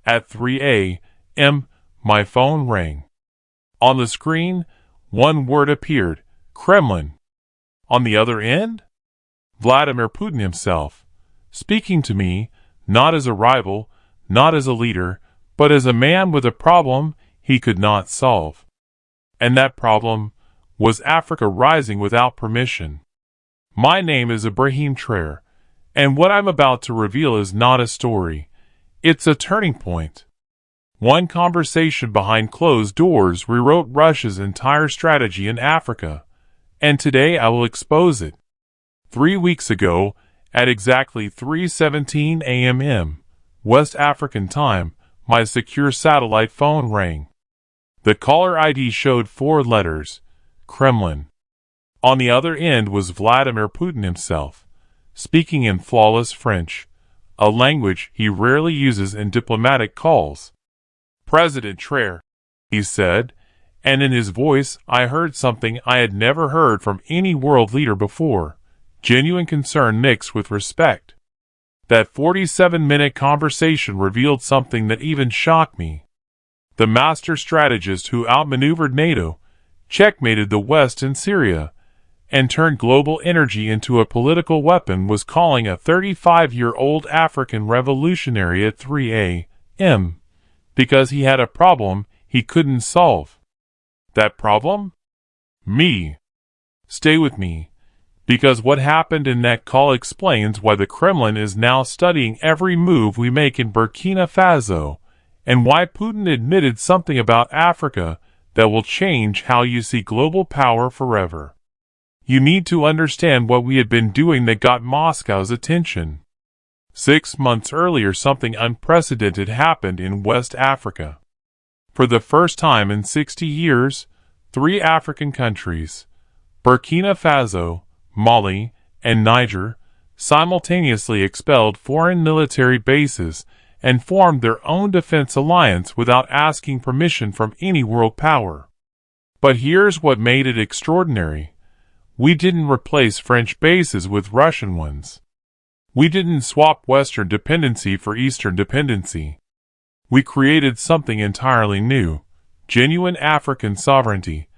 At 3 a.m., my phone rang. On the screen, one word appeared: Kremlin. On the other end, Vladimir Putin himself, speaking to me, not as a rival, not as a leader, but as a man with a problem he could not solve. And that problem was Africa rising without permission. My name is Ibrahim Traoré, and what I'm about to reveal is not a story. It's a turning point. One conversation behind closed doors rewrote Russia's entire strategy in Africa, and today I will expose it. 3 weeks ago, at exactly 3:17 a.m. West African time, my secure satellite phone rang. The caller ID showed 4 letters: Kremlin. On the other end was Vladimir Putin himself, speaking in flawless French, a language he rarely uses in diplomatic calls. "President Traoré," he said, and in his voice I heard something I had never heard from any world leader before: genuine concern mixed with respect. That 47-minute conversation revealed something that even shocked me. The master strategist who outmaneuvered NATO, checkmated the West in Syria, and turned global energy into a political weapon was calling a 35-year-old African revolutionary at 3 a.m. because he had a problem he couldn't solve. That problem? Me. Stay with me, because what happened in that call explains why the Kremlin is now studying every move we make in Burkina Faso, and why Putin admitted something about Africa that will change how you see global power forever. You need to understand what we had been doing that got Moscow's attention. 6 months earlier, something unprecedented happened in West Africa. For the first time in 60 years, 3 African countries, Burkina Faso, Mali, and Niger, simultaneously expelled foreign military bases and formed their own defense alliance without asking permission from any world power. But here's what made it extraordinary. We didn't replace French bases with Russian ones. We didn't swap Western dependency for Eastern dependency. We created something entirely new: genuine African sovereignty,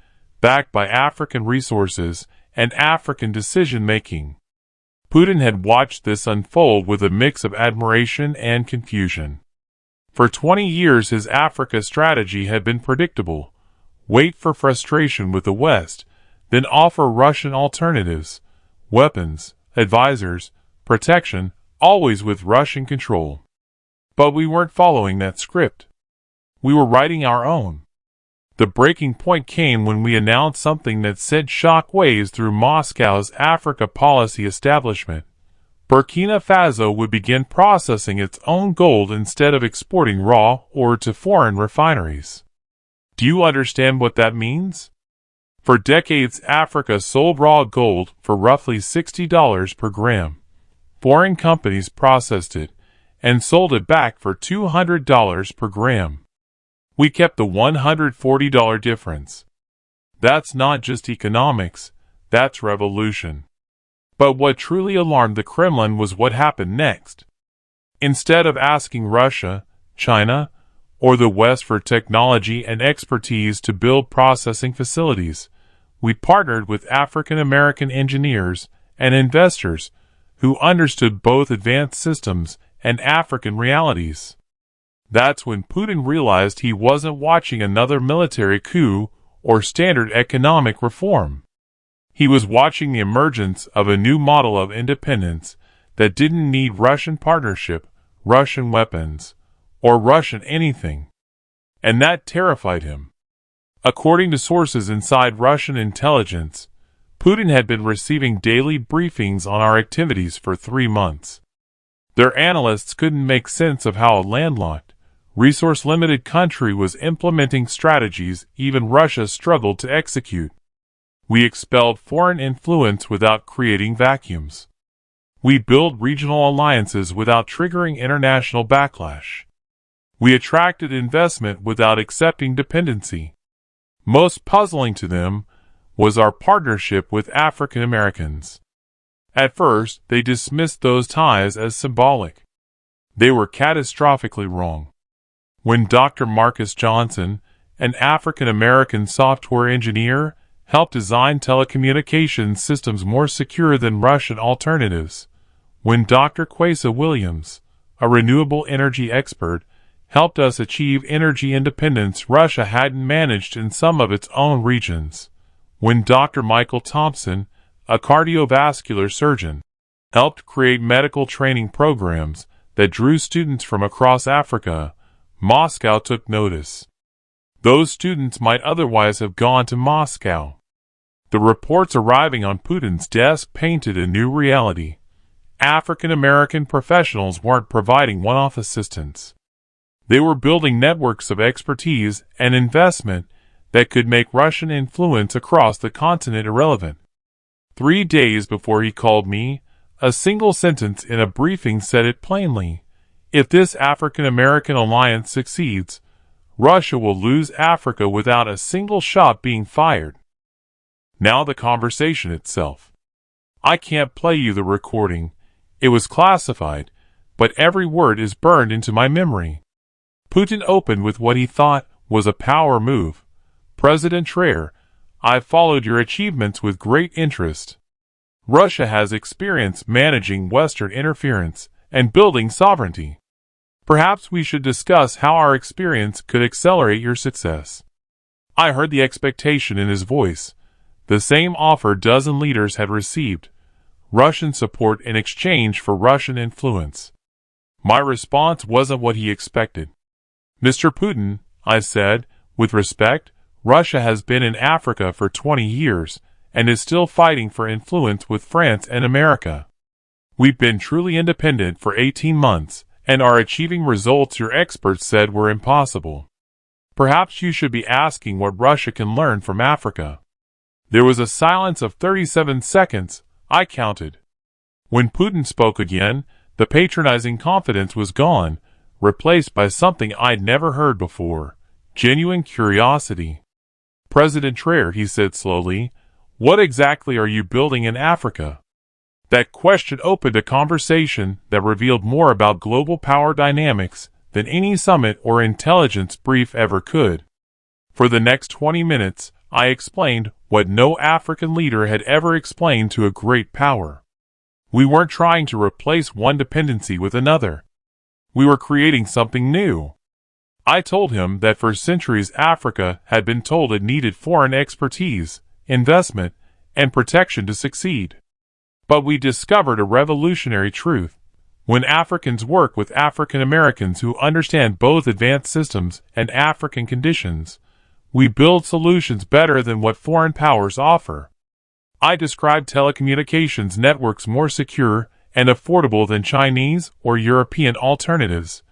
backed by African resources and African decision-making. Putin had watched this unfold with a mix of admiration and confusion. For 20 years his Africa strategy had been predictable: wait for frustration with the West, then offer Russian alternatives, weapons, advisors, protection, always with Russian control. But we weren't following that script. We were writing our own. The breaking point came when we announced something that sent shockwaves through Moscow's Africa policy establishment. Burkina Faso would begin processing its own gold instead of exporting raw ore to foreign refineries. Do you understand what that means? For decades, Africa sold raw gold for roughly $60 per gram. Foreign companies processed it and sold it back for $200 per gram. We kept the $140 difference. That's not just economics, that's revolution. But what truly alarmed the Kremlin was what happened next. Instead of asking Russia, China, or the West for technology and expertise to build processing facilities, we partnered with African American engineers and investors who understood both advanced systems and African realities. That's when Putin realized he wasn't watching another military coup or standard economic reform. He was watching the emergence of a new model of independence that didn't need Russian partnership, Russian weapons, or Russian anything. And that terrified him. According to sources inside Russian intelligence, Putin had been receiving daily briefings on our activities for 3 months. Their analysts couldn't make sense of how a landlocked, resource-limited country was implementing strategies even Russia struggled to execute. We expelled foreign influence without creating vacuums. We built regional alliances without triggering international backlash. We attracted investment without accepting dependency. Most puzzling to them was our partnership with African Americans. At first, they dismissed those ties as symbolic. They were catastrophically wrong. when Dr. Marcus Johnson, an African-American software engineer, helped design telecommunications systems more secure than Russian alternatives, when Dr. Kwesi Williams, a renewable energy expert, helped us achieve energy independence Russia hadn't managed in some of its own regions, when Dr. Michael Thompson, a cardiovascular surgeon, helped create medical training programs that drew students from across Africa, Moscow took notice. Those students might otherwise have gone to Moscow. The reports arriving on Putin's desk painted a new reality. African-American professionals weren't providing one-off assistance. They were building networks of expertise and investment that could make Russian influence across the continent irrelevant. 3 days before he called me, a single sentence in a briefing said it plainly. If this African-American alliance succeeds, Russia will lose Africa without a single shot being fired. Now the conversation itself. I can't play you the recording. It was classified, but every word is burned into my memory. Putin opened with what he thought was a power move. President Traore, I've followed your achievements with great interest. Russia has experience managing Western interference and building sovereignty. Perhaps we should discuss how our experience could accelerate your success. I heard the expectation in his voice, the same offer dozen leaders had received, Russian support in exchange for Russian influence. My response wasn't what he expected. Mr. Putin, I said, with respect, Russia has been in Africa for 20 years and is still fighting for influence with France and America. We've been truly independent for 18 months and are achieving results your experts said were impossible. Perhaps you should be asking what Russia can learn from Africa. There was a silence of 37 seconds, I counted. When Putin spoke again, the patronizing confidence was gone, replaced by something I'd never heard before, genuine curiosity. President Traore, he said slowly, what exactly are you building in Africa? That question opened a conversation that revealed more about global power dynamics than any summit or intelligence brief ever could. For the next 20 minutes, I explained what no African leader had ever explained to a great power. We weren't trying to replace one dependency with another. We were creating something new. I told him that for centuries Africa had been told it needed foreign expertise, investment, and protection to succeed. But we discovered a revolutionary truth. When Africans work with African Americans who understand both advanced systems and African conditions, we build solutions better than what foreign powers offer. I described telecommunications networks more secure and affordable than Chinese or European alternatives,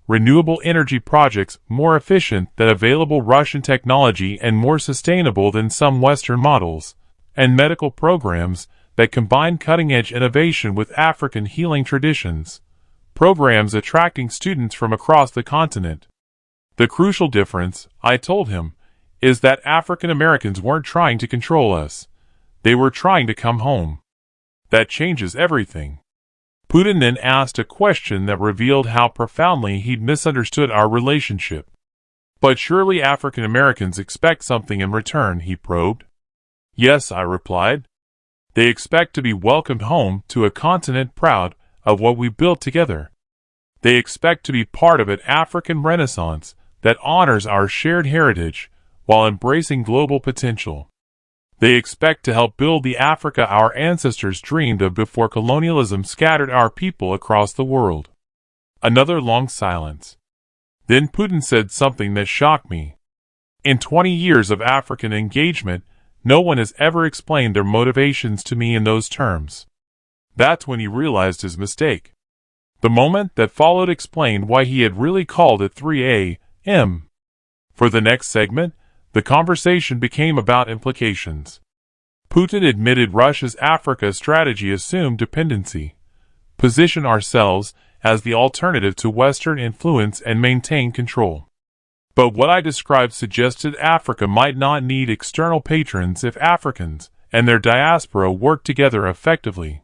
renewable energy projects more efficient than available Russian technology and more sustainable than some Western models, and medical programs that combine cutting-edge innovation with African healing traditions, programs attracting students from across the continent. The crucial difference, I told him, is that African Americans weren't trying to control us. They were trying to come home. That changes everything. Putin then asked a question that revealed how profoundly he'd misunderstood our relationship. But surely African Americans expect something in return, he probed. Yes, I replied. They expect to be welcomed home to a continent proud of what we built together. They expect to be part of an African renaissance that honors our shared heritage while embracing global potential. They expect to help build the Africa our ancestors dreamed of before colonialism scattered our people across the world. Another long silence. Then Putin said something that shocked me. In 20 years of African engagement, no one has ever explained their motivations to me in those terms. That's when he realized his mistake. The moment that followed explained why he had really called it 3am. For the next segment, the conversation became about implications. Putin admitted Russia's Africa strategy assumed dependency, position ourselves as the alternative to Western influence and maintain control. But what I described suggested Africa might not need external patrons if Africans and their diaspora worked together effectively.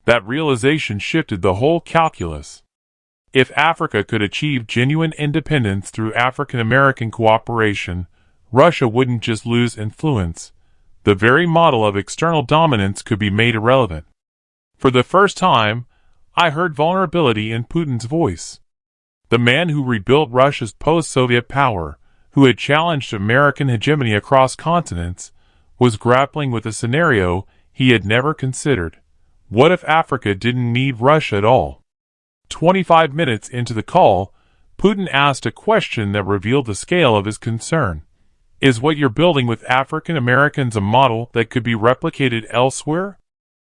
That realization shifted the whole calculus. If Africa could achieve genuine independence through African-American cooperation, Russia wouldn't just lose influence. The very model of external dominance could be made irrelevant. For the first time, I heard vulnerability in Putin's voice. The man who rebuilt Russia's post-Soviet power, who had challenged American hegemony across continents, was grappling with a scenario he had never considered. What if Africa didn't need Russia at all? 25 minutes into the call, Putin asked a question that revealed the scale of his concern. Is what you're building with African Americans a model that could be replicated elsewhere?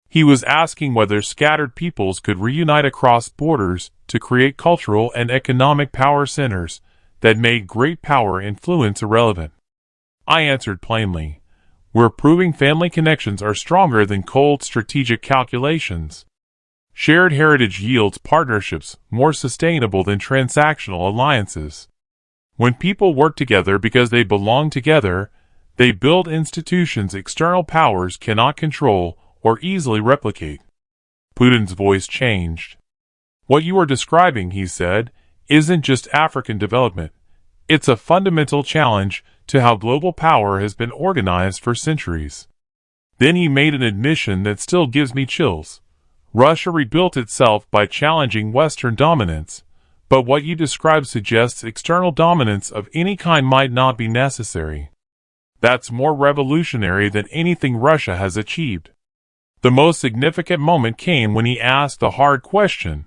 He was asking whether scattered peoples could reunite across borders to create cultural and economic power centers that made great power influence irrelevant. I answered plainly. We're proving family connections are stronger than cold strategic calculations. Shared heritage yields partnerships more sustainable than transactional alliances. When people work together because they belong together, they build institutions external powers cannot control or easily replicate. Putin's voice changed. What you are describing, he said, isn't just African development. It's a fundamental challenge to how global power has been organized for centuries. Then he made an admission that still gives me chills. Russia rebuilt itself by challenging Western dominance, but what you describe suggests external dominance of any kind might not be necessary. That's more revolutionary than anything Russia has achieved. The most significant moment came when he asked the hard question,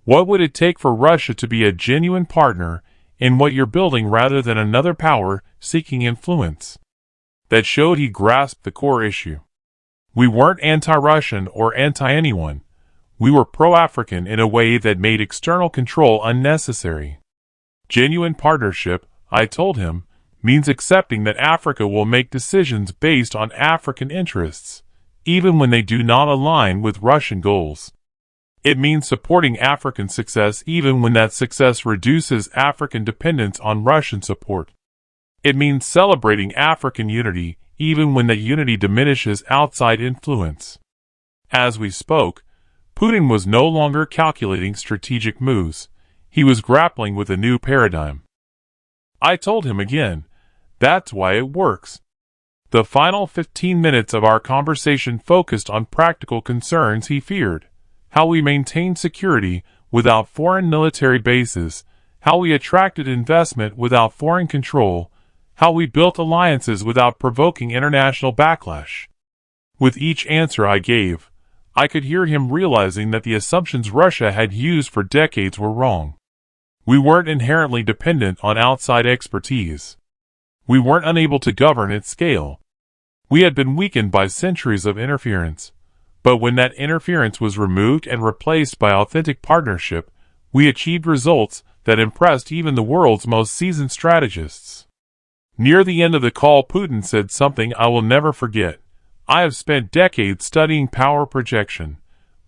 what would it take for Russia to be a genuine partner in what you're building rather than another power seeking influence? That showed he grasped the core issue. We weren't anti-Russian or anti-anyone. We were pro-African in a way that made external control unnecessary. Genuine partnership, I told him, means accepting that Africa will make decisions based on African interests, even when they do not align with Russian goals. It means supporting African success even when that success reduces African dependence on Russian support. It means celebrating African unity even when that unity diminishes outside influence. As we spoke, Putin was no longer calculating strategic moves. He was grappling with a new paradigm. I told him again, that's why it works. The final 15 minutes of our conversation focused on practical concerns he feared. How we maintained security without foreign military bases, how we attracted investment without foreign control, how we built alliances without provoking international backlash. With each answer I gave, I could hear him realizing that the assumptions Russia had used for decades were wrong. We weren't inherently dependent on outside expertise. We weren't unable to govern at scale. We had been weakened by centuries of interference. But when that interference was removed and replaced by authentic partnership, we achieved results that impressed even the world's most seasoned strategists. Near the end of the call, Putin said something I will never forget. I have spent decades studying power projection,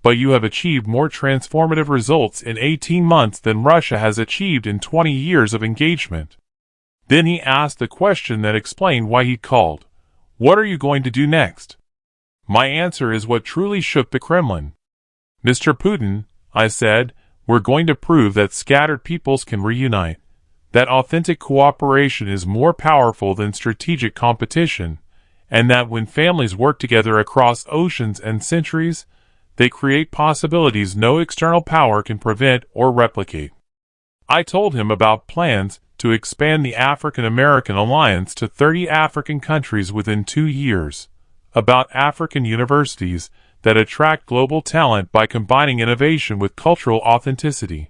but you have achieved more transformative results in 18 months than Russia has achieved in 20 years of engagement. Then he asked the question that explained why he called. What are you going to do next? My answer is what truly shook the Kremlin. Mr. Putin, I said, we're going to prove that scattered peoples can reunite, that authentic cooperation is more powerful than strategic competition, and that when families work together across oceans and centuries, they create possibilities no external power can prevent or replicate. I told him about plans to expand the African American Alliance to 30 African countries within 2 years, about African universities that attract global talent by combining innovation with cultural authenticity,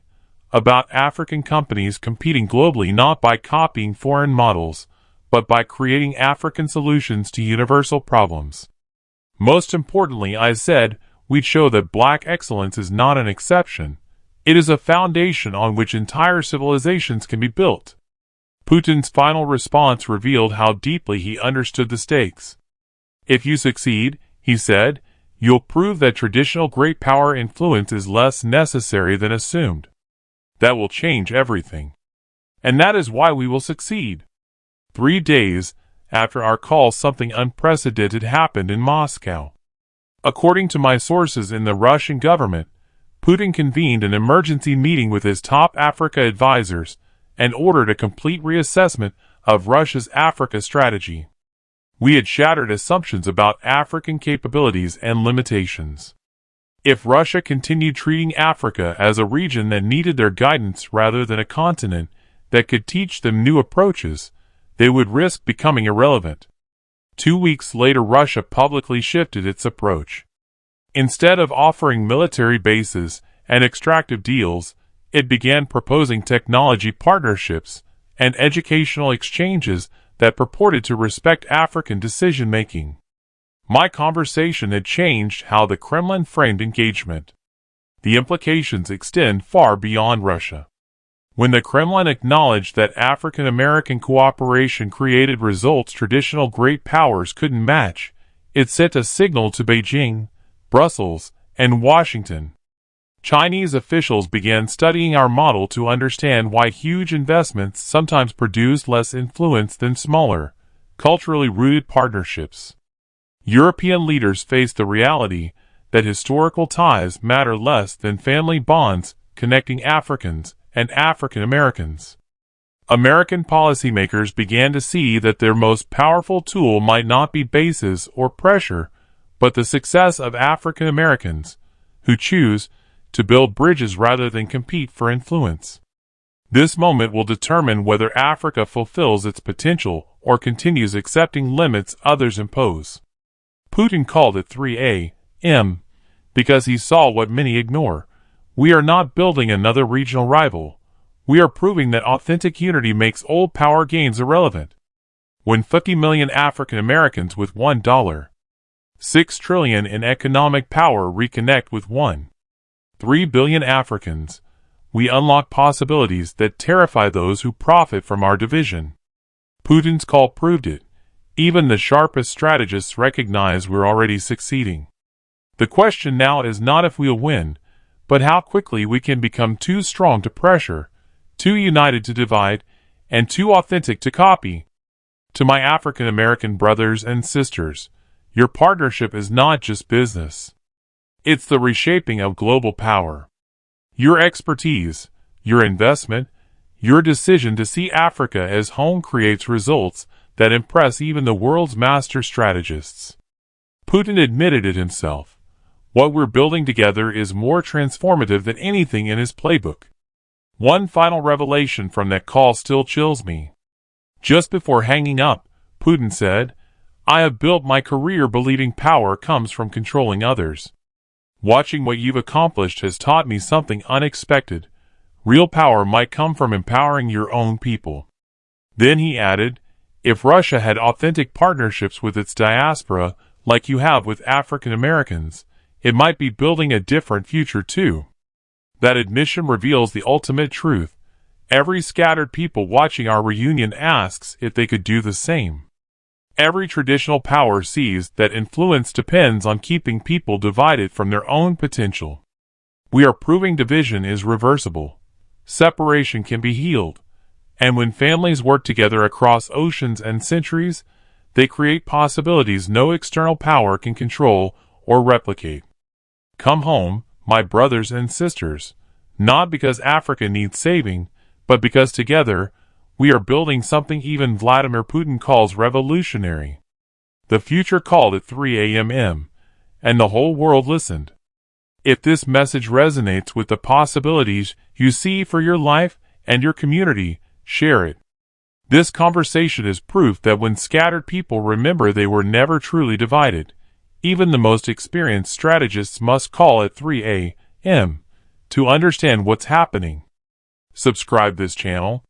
about African companies competing globally not by copying foreign models, but by creating African solutions to universal problems. Most importantly, I said, we'd show that black excellence is not an exception. It is a foundation on which entire civilizations can be built. Putin's final response revealed how deeply he understood the stakes. If you succeed, he said, you'll prove that traditional great power influence is less necessary than assumed. That will change everything. And that is why we will succeed. 3 days after our call, something unprecedented happened in Moscow. According to my sources in the Russian government, Putin convened an emergency meeting with his top Africa advisors and ordered a complete reassessment of Russia's Africa strategy. We had shattered assumptions about African capabilities and limitations. If Russia continued treating Africa as a region that needed their guidance rather than a continent that could teach them new approaches, they would risk becoming irrelevant. 2 weeks later, Russia publicly shifted its approach. Instead of offering military bases and extractive deals, it began proposing technology partnerships and educational exchanges that purported to respect African decision-making. My conversation had changed how the Kremlin framed engagement. The implications extend far beyond Russia. When the Kremlin acknowledged that African-American cooperation created results traditional great powers couldn't match, it sent a signal to Beijing, Brussels, and Washington. Chinese officials began studying our model to understand why huge investments sometimes produced less influence than smaller, culturally rooted partnerships. European leaders faced the reality that historical ties matter less than family bonds connecting Africans and African Americans. American policymakers began to see that their most powerful tool might not be bases or pressure, but the success of African Americans, who choose to build bridges rather than compete for influence. This moment will determine whether Africa fulfills its potential or continues accepting limits others impose. Putin called it 3Am because he saw what many ignore. We are not building another regional rival. We are proving that authentic unity makes old power gains irrelevant. When 50 million African Americans with $1.6 trillion in economic power reconnect with 1.3 billion Africans, we unlock possibilities that terrify those who profit from our division. Putin's call proved it. Even the sharpest strategists recognize we're already succeeding. The question now is not if we'll win, but how quickly we can become too strong to pressure, too united to divide, and too authentic to copy. To my African American brothers and sisters, your partnership is not just business. It's the reshaping of global power. Your expertise, your investment, your decision to see Africa as home creates results that impress even the world's master strategists. Putin admitted it himself. What we're building together is more transformative than anything in his playbook. One final revelation from that call still chills me. Just before hanging up, Putin said, "I have built my career believing power comes from controlling others. Watching what you've accomplished has taught me something unexpected. Real power might come from empowering your own people." Then he added, "If Russia had authentic partnerships with its diaspora, like you have with African Americans, it might be building a different future too." That admission reveals the ultimate truth. Every scattered people watching our reunion asks if they could do the same. Every traditional power sees that influence depends on keeping people divided from their own potential. We are proving division is reversible. Separation can be healed. And when families work together across oceans and centuries, they create possibilities no external power can control or replicate. Come home, my brothers and sisters, not because Africa needs saving, but because together, we are building something even Vladimir Putin calls revolutionary. The future called at 3 a.m., and the whole world listened. If this message resonates with the possibilities you see for your life and your community, share it. This conversation is proof that when scattered people remember they were never truly divided, even the most experienced strategists must call at 3 a.m. to understand what's happening. Subscribe this channel